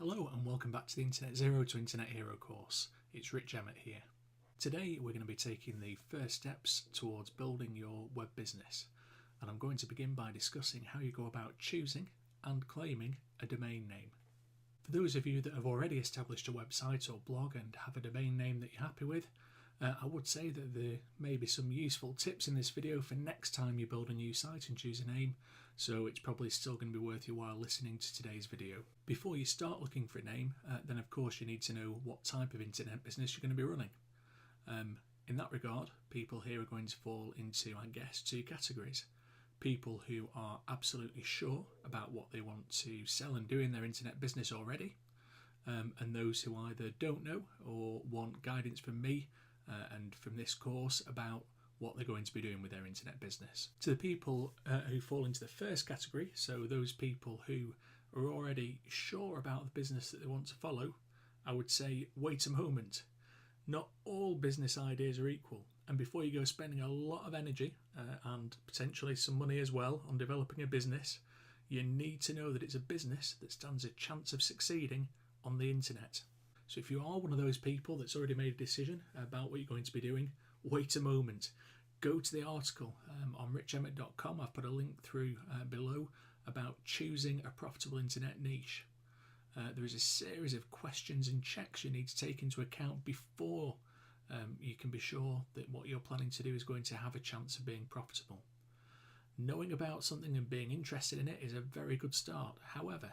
Hello and welcome back to the Internet Zero to Internet Hero course. It's Rich Emmett here. Today we're going to be taking the first steps towards building your web business, and I'm going to begin by discussing how you go about choosing and claiming a domain name. For those of you that have already established a website or blog and have a domain name that you're happy with, I would say that there may be some useful tips in this video for next time you build a new site and choose a name, so it's probably still going to be worth your while listening to today's video. Before you start looking for a name, then of course you need to know what type of internet business you're going to be running. In that regard, people here are going to fall into, I guess, two categories. People who are absolutely sure about what they want to sell and do in their internet business already, and those who either don't know or want guidance from me and from this course about what they're going to be doing with their internet business. To the people who fall into the first category, so those people who are already sure about the business that they want to follow, I would say wait a moment. Not all business ideas are equal, and before you go spending a lot of energy and potentially some money as well on developing a business, you need to know that it's a business that stands a chance of succeeding on the internet. So if you are one of those people that's already made a decision about what you're going to be doing, wait a moment. Go to the article on richemmett.com. I've put a link through below about choosing a profitable internet niche. There is a series of questions and checks you need to take into account before you can be sure that what you're planning to do is going to have a chance of being profitable. Knowing about something and being interested in it is a very good start. However,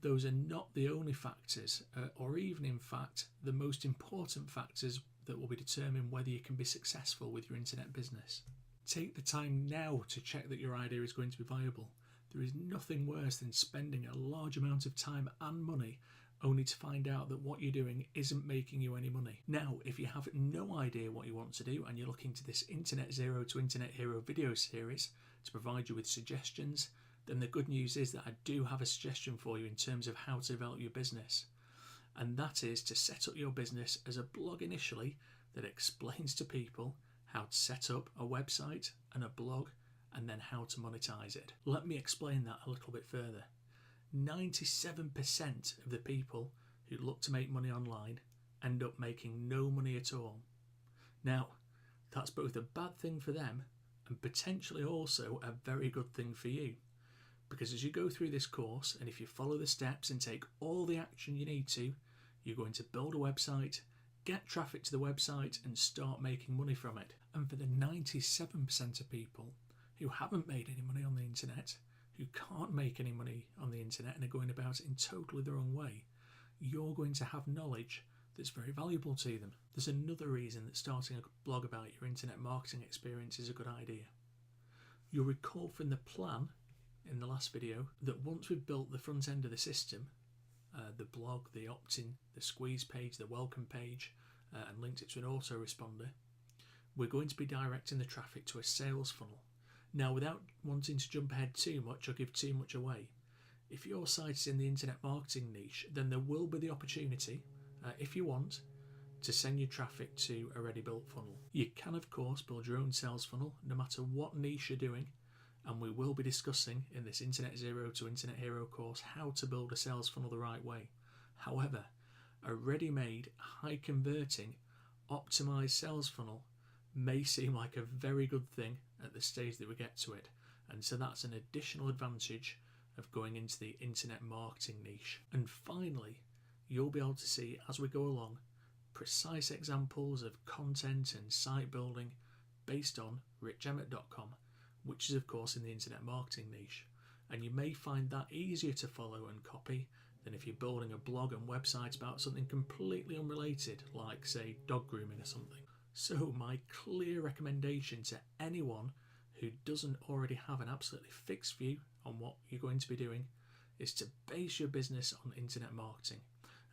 those are not the only factors, or even in fact the most important factors that will be determining whether you can be successful with your internet business. Take the time now to check that your idea is going to be viable. There is nothing worse than spending a large amount of time and money only to find out that what you're doing isn't making you any money. Now, if you have no idea what you want to do and you're looking to this Internet Zero to Internet Hero video series to provide you with suggestions, then the good news is that I do have a suggestion for you in terms of how to develop your business. And that is to set up your business as a blog initially that explains to people how to set up a website and a blog and then how to monetize it. Let me explain that a little bit further. 97% of the people who look to make money online end up making no money at all. Now, that's both a bad thing for them and potentially also a very good thing for you. Because as you go through this course, and if you follow the steps and take all the action you need to, you're going to build a website, get traffic to the website and start making money from it. And for the 97% of people who haven't made any money on the internet, who can't make any money on the internet and are going about it in totally the wrong way, you're going to have knowledge that's very valuable to them. There's another reason that starting a blog about your internet marketing experience is a good idea. You'll recall from the plan in the last video that once we've built the front end of the system, the blog, the opt-in, the squeeze page, the welcome page, and linked it to an autoresponder, we're going to be directing the traffic to a sales funnel. Now, without wanting to jump ahead too much or give too much away, if your site is in the internet marketing niche, then there will be the opportunity, if you want, to send your traffic to a ready built funnel. You can of course build your own sales funnel no matter what niche you're doing, and we will be discussing in this Internet Zero to Internet Hero course how to build a sales funnel the right way. However, a ready-made, high-converting, optimized sales funnel may seem like a very good thing at the stage that we get to it, and so that's an additional advantage of going into the internet marketing niche. And finally, you'll be able to see as we go along precise examples of content and site building based on richemmett.com, which is of course in the internet marketing niche, and you may find that easier to follow and copy than if you're building a blog and website about something completely unrelated, like say dog grooming or something. So my clear recommendation to anyone who doesn't already have an absolutely fixed view on what you're going to be doing is to base your business on internet marketing,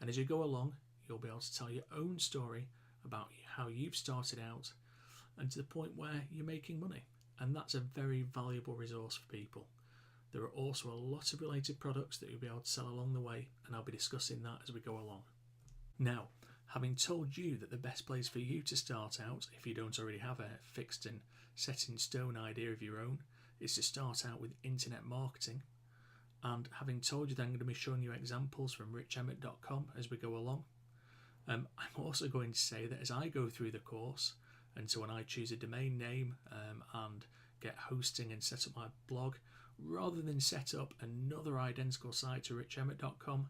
and as you go along you'll be able to tell your own story about how you've started out and to the point where you're making money. And that's a very valuable resource for people. There are also a lot of related products that you'll be able to sell along the way, and I'll be discussing that as we go along. Now, having told you that the best place for you to start out, if you don't already have a fixed and set in stone idea of your own, is to start out with internet marketing, And having told you that I'm going to be showing you examples from richemmett.com as we go along, I'm also going to say that as I go through the course, and so when I choose a domain name and get hosting and set up my blog, rather than set up another identical site to richemmett.com,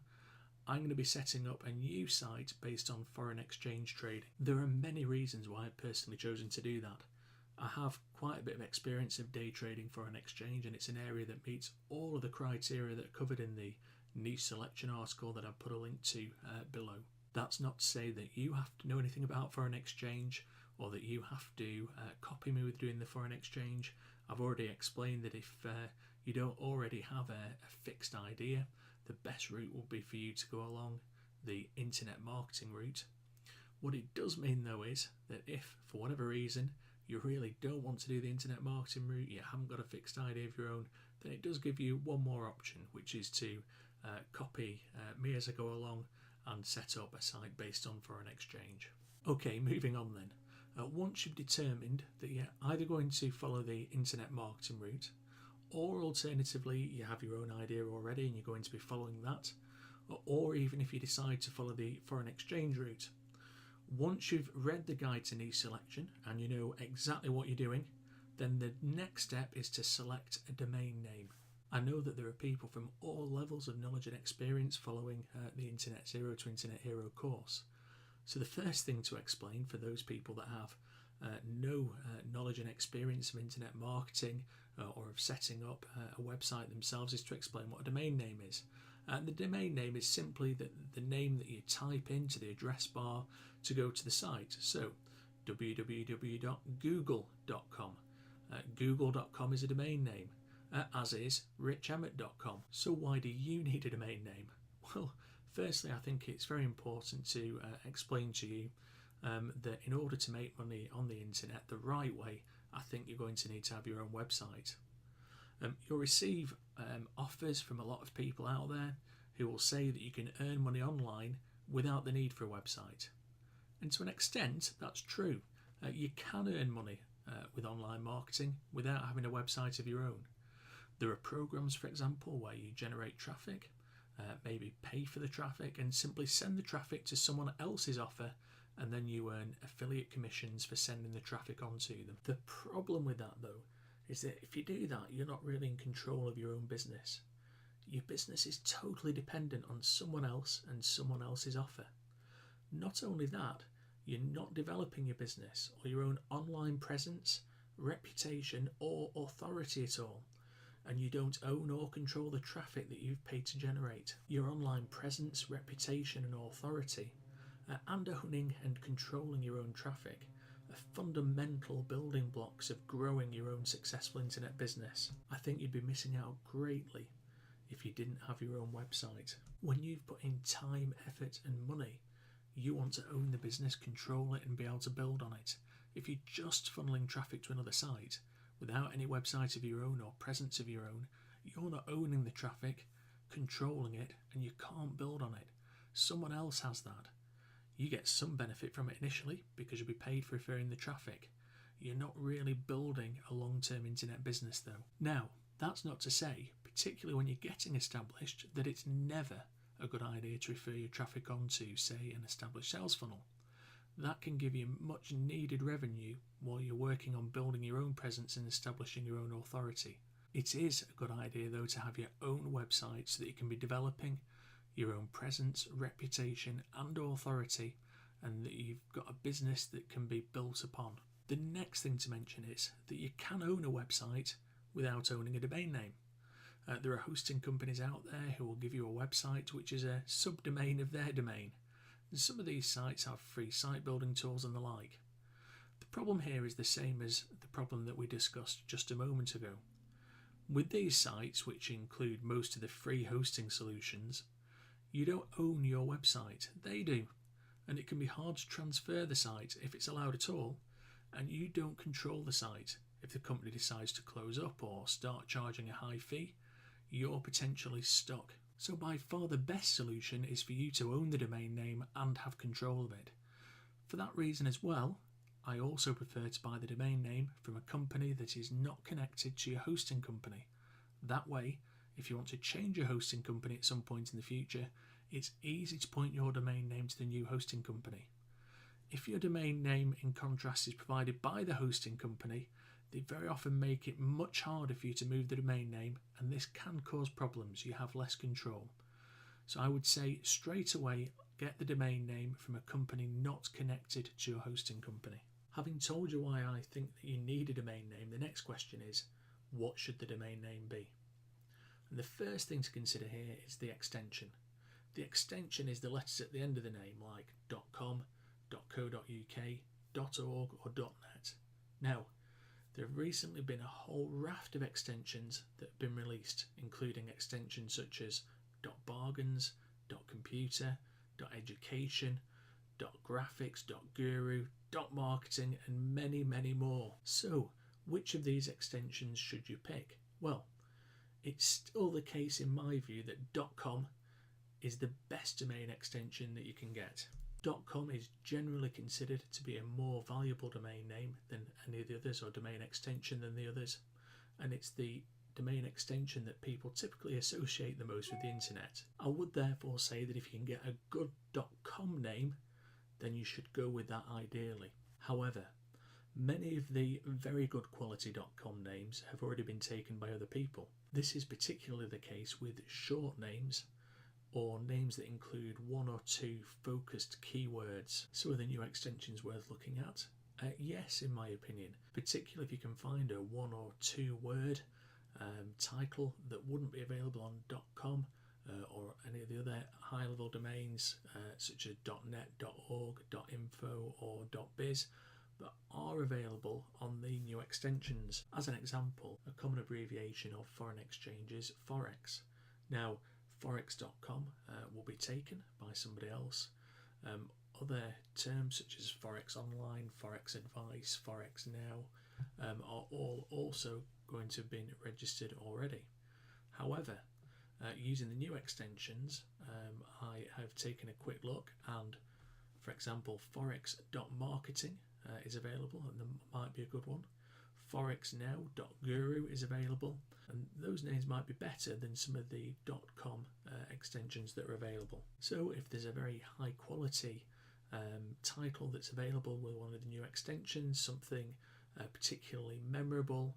I'm going to be setting up a new site based on foreign exchange trading. There are many reasons why I've personally chosen to do that. I have quite a bit of experience of day trading foreign exchange, and it's an area that meets all of the criteria that are covered in the niche selection article that I've put a link to below. That's not to say that you have to know anything about foreign exchange or that you have to copy me with doing the foreign exchange. I've already explained that if you don't already have a fixed idea, the best route will be for you to go along the internet marketing route. What it does mean though is that if for whatever reason you really don't want to do the internet marketing route, you haven't got a fixed idea of your own, then it does give you one more option, which is to copy me as I go along and set up a site based on foreign exchange. Okay, moving on then. Once you've determined that you're either going to follow the internet marketing route, or alternatively you have your own idea already and you're going to be following that, or even if you decide to follow the foreign exchange route, once you've read the guide to niche selection and you know exactly what you're doing, then the next step is to select a domain name. I know that there are people from all levels of knowledge and experience following the Internet Zero to Internet Hero course. So the first thing to explain for those people that have no knowledge and experience of internet marketing or of setting up a website themselves is to explain what a domain name is. The domain name is simply the name that you type into the address bar to go to the site. So www.google.com. Google.com is a domain name, as is richemmett.com. So why do you need a domain name? Well, firstly, I think it's very important to explain to you that in order to make money on the internet the right way, I think you're going to need to have your own website. You'll receive offers from a lot of people out there who will say that you can earn money online without the need for a website. And to an extent, that's true. You can earn money with online marketing without having a website of your own. There are programs, for example, where you generate traffic, maybe pay for the traffic and simply send the traffic to someone else's offer, and then you earn affiliate commissions for sending the traffic onto them. The problem with that though is that if you do that, you're not really in control of your own business. Your business is totally dependent on someone else and someone else's offer. Not only that, you're not developing your business or your own online presence, reputation or authority at all. And you don't own or control the traffic that you've paid to generate. Your online presence, reputation and authority, and owning and controlling your own traffic, are fundamental building blocks of growing your own successful internet business. I think you'd be missing out greatly if you didn't have your own website. When you've put in time, effort and money, you want to own the business, control it and be able to build on it. If you're just funneling traffic to another site without any website of your own or presence of your own, you're not owning the traffic, controlling it, and you can't build on it. Someone else has that. You get some benefit from it initially because you'll be paid for referring the traffic. You're not really building a long-term internet business though. Now, that's not to say, particularly when you're getting established, that it's never a good idea to refer your traffic onto, say, an established sales funnel. That can give you much needed revenue while you're working on building your own presence and establishing your own authority. It is a good idea though to have your own website so that you can be developing your own presence, reputation and authority, and that you've got a business that can be built upon. The next thing to mention is that you can own a website without owning a domain name. There are hosting companies out there who will give you a website which is a subdomain of their domain. And some of these sites have free site building tools and the like. The problem here is the same as the problem that we discussed just a moment ago. With these sites, which include most of the free hosting solutions, you don't own your website, they do, and it can be hard to transfer the site if it's allowed at all, and you don't control the site. If the company decides to close up or start charging a high fee, you're potentially stuck. So by far the best solution is for you to own the domain name and have control of it. For that reason as well, I also prefer to buy the domain name from a company that is not connected to your hosting company. That way, if you want to change your hosting company at some point in the future, it's easy to point your domain name to the new hosting company. If your domain name, in contrast, is provided by the hosting company, they very often make it much harder for you to move the domain name, and this can cause problems. You have less control. So I would say straight away, get the domain name from a company not connected to your hosting company. Having told you why I think that you need a domain name, the next question is, what should the domain name be? And the first thing to consider here is the extension. The extension is the letters at the end of the name, like .com, .co.uk, .org or .net. Now, there have recently been a whole raft of extensions that have been released, including extensions such as .bargains, .computer, .education, .graphics, .guru, .marketing and many, many more. So, which of these extensions should you pick? Well, it's still the case in my view that .com is the best domain extension that you can get. .com is generally considered to be a more valuable domain name than any of the others, or domain extension than the others, and it's the domain extension that people typically associate the most with the internet. I would therefore say that if you can get a good .com name, then you should go with that ideally. However, many of the very good quality .com names have already been taken by other people. This is particularly the case with short names, or names that include one or two focused keywords. So are the new extensions worth looking at? Yes, in my opinion, particularly if you can find a one or two word title that wouldn't be available on .com or any of the other high level domains such as .net, .org, .info or .biz, but are available on the new extensions. As an example, a common abbreviation of foreign exchange is Forex. Now, Forex.com will be taken by somebody else. Other terms such as Forex Online, Forex Advice, Forex Now are all also going to have been registered already. However, using the new extensions, I have taken a quick look, and for example, Forex.marketing is available, and there might be a good one. ForexNow.guru is available, and those names might be better than some of the .com extensions that are available. So if there's a very high quality title that's available with one of the new extensions, something particularly memorable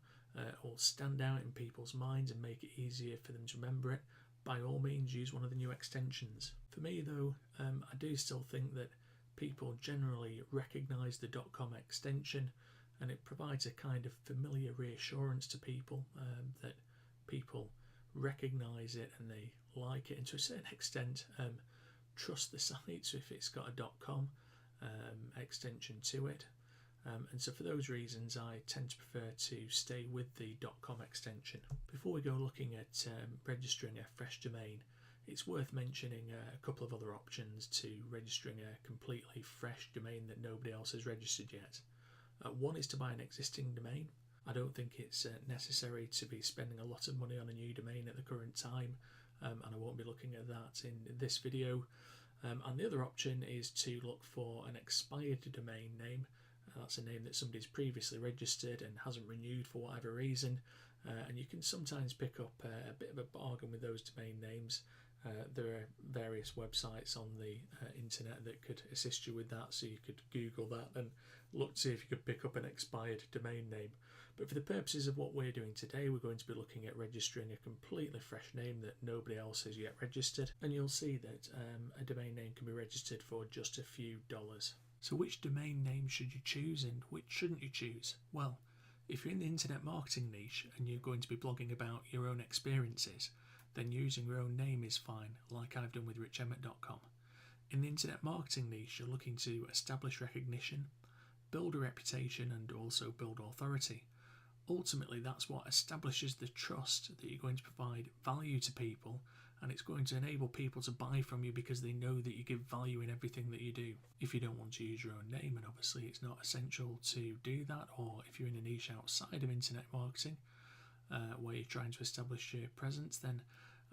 or stand out in people's minds and make it easier for them to remember it, by all means use one of the new extensions. For me though, I do still think that people generally recognise the .com extension, and it provides a kind of familiar reassurance to people that people recognise it and they like it, and to a certain extent trust the site. So if it's got a .com extension to it, and so for those reasons I tend to prefer to stay with the .com extension. Before we go looking at registering a fresh domain, it's worth mentioning a couple of other options to registering a completely fresh domain that nobody else has registered yet. One is to buy an existing domain. I don't think it's necessary to be spending a lot of money on a new domain at the current time, and I won't be looking at that in this video. And the other option is to look for an expired domain name. That's a name that somebody's previously registered and hasn't renewed for whatever reason, and you can sometimes pick up a bit of a bargain with those domain names. There are various websites on the internet that could assist you with that, so you could Google that and look to see if you could pick up an expired domain name. But for the purposes of what we're doing today, we're going to be looking at registering a completely fresh name that nobody else has yet registered, and you'll see that a domain name can be registered for just a few dollars. So which domain name should you choose and which shouldn't you choose? Well, if you're in the internet marketing niche and you're going to be blogging about your own experiences, then using your own name is fine, like I've done with richemmett.com. In the internet marketing niche, you're looking to establish recognition, build a reputation, and also build authority. Ultimately, that's what establishes the trust that you're going to provide value to people, and it's going to enable people to buy from you because they know that you give value in everything that you do. If you don't want to use your own name, and obviously it's not essential to do that, or if you're in a niche outside of internet marketing where you're trying to establish your presence, then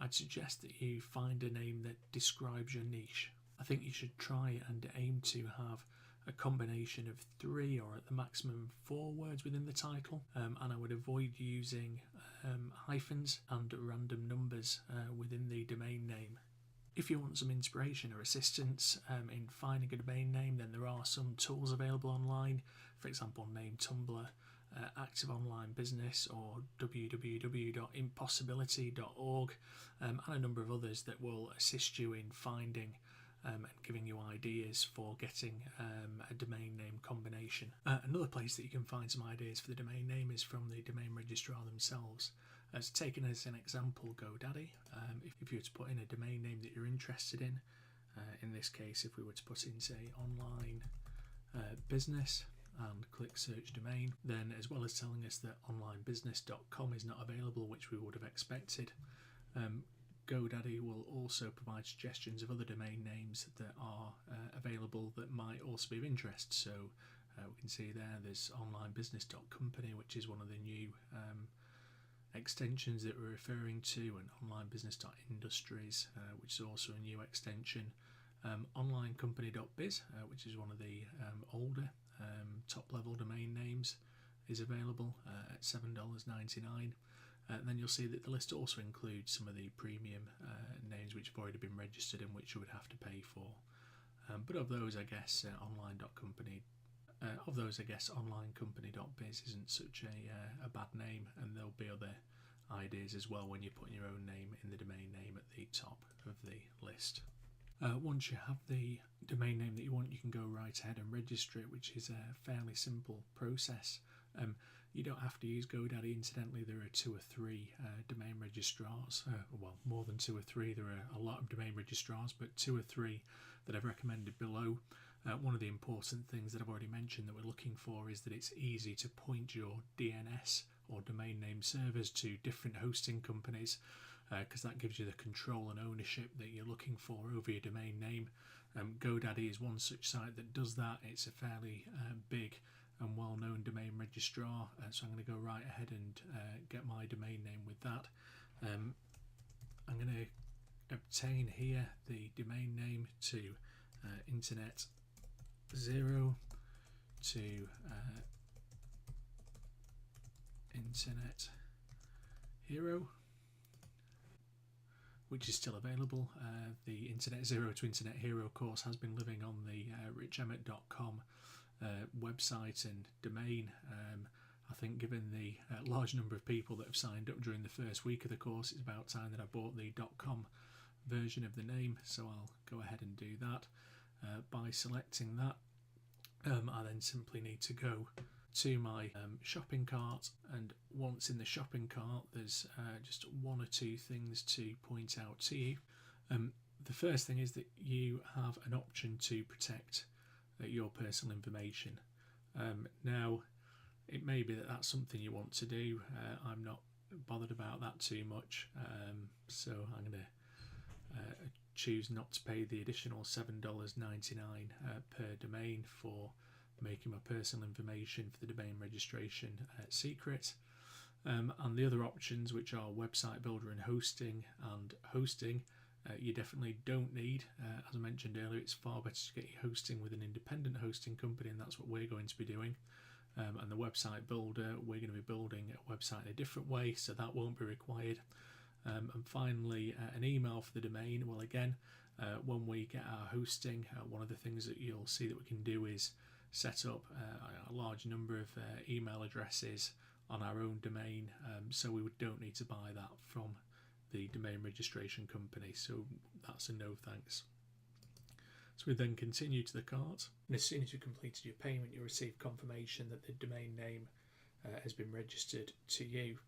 I'd suggest that you find a name that describes your niche. I think you should try and aim to have a combination of 3 or at the maximum 4 words within the title, and I would avoid using hyphens and random numbers within the domain name. If you want some inspiration or assistance in finding a domain name, then there are some tools available online. For example, Name Tumblr, Active Online Business, or www.impossibility.org, and a number of others that will assist you in finding and giving you ideas for getting a domain name combination. Another place that you can find some ideas for the domain name is from the domain registrar themselves. As taken as an example, GoDaddy. If you were to put in a domain name that you're interested in this case, if we were to put in, say, online business and click search domain, then as well as telling us that onlinebusiness.com is not available, which we would have expected, GoDaddy will also provide suggestions of other domain names that are available that might also be of interest. So we can see there's onlinebusiness.company, which is one of the new extensions that we're referring to, and onlinebusiness.industries, which is also a new extension. Onlinecompany.biz, which is one of the older top level domain names, is available at $7.99. And then you'll see that the list also includes some of the premium names which have already been registered and which you would have to pay for. But of those, I guess onlinecompany.biz isn't such a bad name, and there'll be other ideas as well when you're putting your own name in the domain name at the top of the list. Once you have the domain name that you want, you can go right ahead and register it, which is a fairly simple process. You don't have to use GoDaddy. Incidentally, there are 2 or 3 domain registrars. Well, more than 2 or 3. There are a lot of domain registrars, but 2 or 3 that I've recommended below. One of the important things that I've already mentioned that we're looking for is that it's easy to point your DNS or domain name servers to different hosting companies, because that gives you the control and ownership that you're looking for over your domain name. GoDaddy is one such site that does that. It's a fairly big and well-known domain registrar, so I'm going to go right ahead and get my domain name with that. I'm going to obtain here the domain name to Internet Zero to Internet Hero, which is still available. The Internet Zero to Internet Hero course has been living on the richemmett.com website and domain. I think given the large number of people that have signed up during the first week of the course, it's about time that I bought the .com version of the name, so I'll go ahead and do that. By selecting that, I then simply need to go to my shopping cart, and once in the shopping cart there's just 1 or 2 things to point out to you. The first thing is that you have an option to protect your personal information. Now, it may be that that's something you want to do. I'm not bothered about that too much, so I'm going to choose not to pay the additional $7.99 per domain for making my personal information for the domain registration secret. And the other options, which are website builder and hosting, you definitely don't need. As I mentioned earlier, it's far better to get your hosting with an independent hosting company, and that's what we're going to be doing. And the website builder, we're going to be building a website in a different way, so that won't be required. And finally, an email for the domain. Well, again, when we get our hosting, one of the things that you'll see that we can do is set up a large number of email addresses on our own domain, so we don't need to buy that from the domain registration company, so that's a no thanks. So we then continue to the cart, and as soon as you've completed your payment, you'll receive confirmation that the domain name has been registered to you.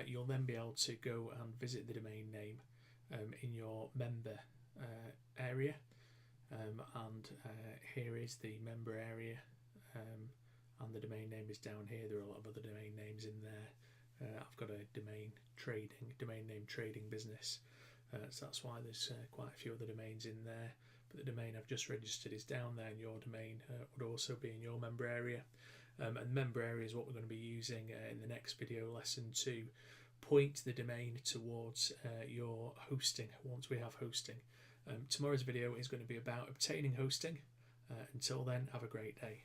You'll then be able to go and visit the domain name in your member area, and here is the member area, and the domain name is down here. There are a lot of other domain names in there. I've got a domain name trading business, so that's why there's quite a few other domains in there, but the domain I've just registered is down there, and your domain would also be in your member area. And member area is what we're going to be using in the next video lesson to point the domain towards your hosting once we have hosting. Tomorrow's video is going to be about obtaining hosting. Until then, have a great day.